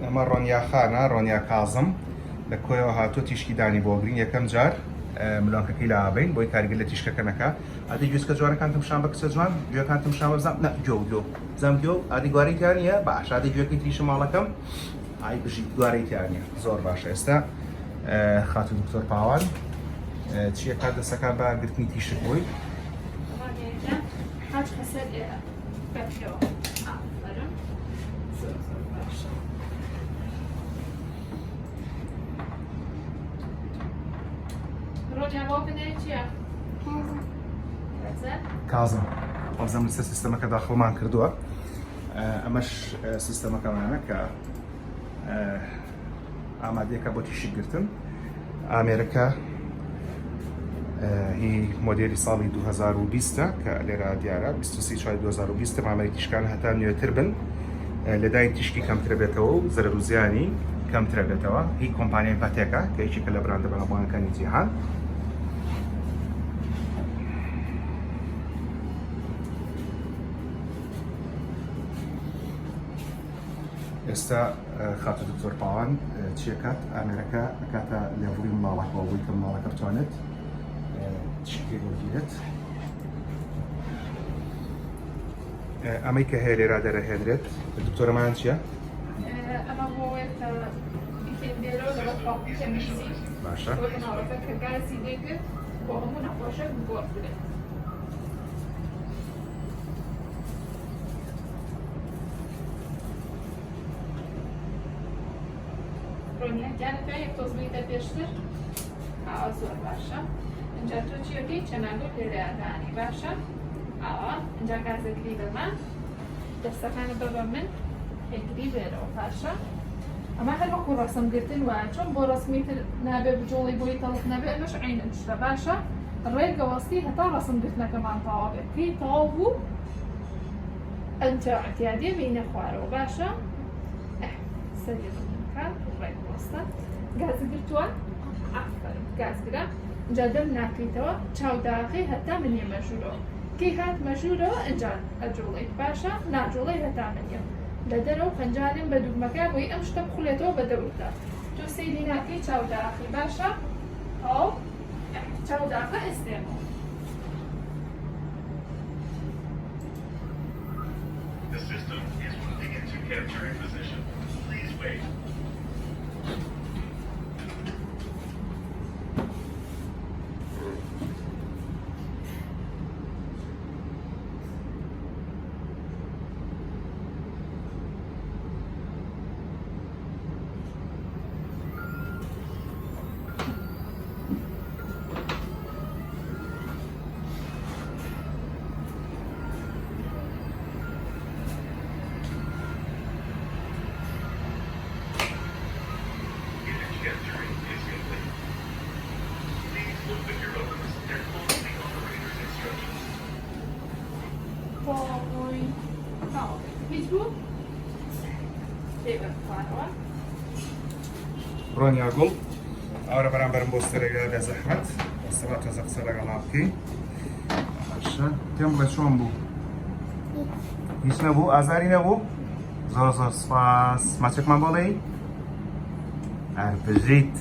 ئەمە ڕۆنیا خانە ڕۆنیا کازم لە کۆیەوە هاتۆ تیشکی دانی بۆ گرین یەکەم جار ملۆنکەکەی لە ئابین بۆی کارگر لە تیشکەکە نەکە ئادی گوێسکە جوانەکانتم شان بە کچە جوان گوێکانتم شان بەزانام نە گۆ بزانام گۆ ئادی گوارەی تیانە باش ئادی گوێەکەی تریشە ماڵەکەم ئای بژیت گوارەی تیانە زۆر باشە ئێستا خاتو دکتۆر پاوان چیە کار دەستەکان بە گرتنی تیشک بووی کازم ئەمزەم لەسەر سیستەمەکە داخڵمان کردووە ئەمەش سیستەمەکەمانە کە ئامادەیەکە بۆ تیشک گرتن ئامێرەکە هی مۆدێلی ساڵی 2020 کە لێرە دیارە 23/2020 مامەری تیشکان هەتا نوێتر بن لەداین تیشکی کەمترە بێتەوە و زەرەر و زیانی کەمترە بێتەوە هی کۆمپانیای پاتێکە کە یەکێکە لە براندە بەڵاوانەکانی جیهان ئێستا خاتو دکتۆر پاوان چیەکات ئامێرەکە ئەکاتە لێڤڵی ماڵەکەەوە بووی کە ماڵەکە بتوانێت تشکی بۆگیرێت ئەمەی کە هەیە لێرا دەرەهێنرێت دکتۆرەمان چییە؟ ئەمە بۆیەکە بێرەوە لەگەڵ پاڵی تەمیزی باشە بۆ ناوەکە کە گازی دەگرێت بۆ هەموو نەخۆشە بۆ بێت ڕۆنیەکانەکە یەک تۆزمیتە پێشتر ئاوا زۆر باشە اینجا تۆ چیەکەی چەناگۆ پێدایدانی باشە ئاوا اینجا گازەکری بەمە دەستەکانە بە من هێگری بێرەوە پاشە ئەمە هەر وەکو ڕەسەمگرتن وایە چۆن بۆ ڕەسمیتر نابێ بجۆڵی بۆی تەڵق نەبێ ئەمەش عینە شتە باشە ڕێگە وەستی هەتا ڕەسەمگرتنەکەمان تەواو بێت کەی تەواو بوو ئەنجا اعتیادیە بینە خوارەوە باشە سەری ڕێک وەستە گازی گرتووە گازگرە اینجا دەم ناکەیتەوە چاوداغی هەتا منیە مەژوورەوە کەی هات مەژوورەوە ئەنجا ئەجوڵیت باشە ناجوڵی هەتا منیە لە دەرەوە خەنجانم بە دوگمەکە بۆی ئەم شتە بخولێتەوە بە دەوردا تۆ سەیری ناکەی چاوداغی باشە ئەو چاوداغە ئێستێمەوە The system is moving into capturing position. Please wait. Capturing is complete. Please open your opens and follow the operator's instructions. بۆی هیچ بوو؟ دێبەر خوارەوە ڕۆنیا گوڵ ئەوە بەرامبەرم بۆ سەرێگا لە زەحمەت سەبات تۆزە قسە لەگەڵا بکەین باشە پێم بڵێ چۆن بوو؟ هیچ نەبوو ئازاری نەبوو؟ زۆر زۆر سپاس ماچێکمان بۆڵێ؟ هەربژیت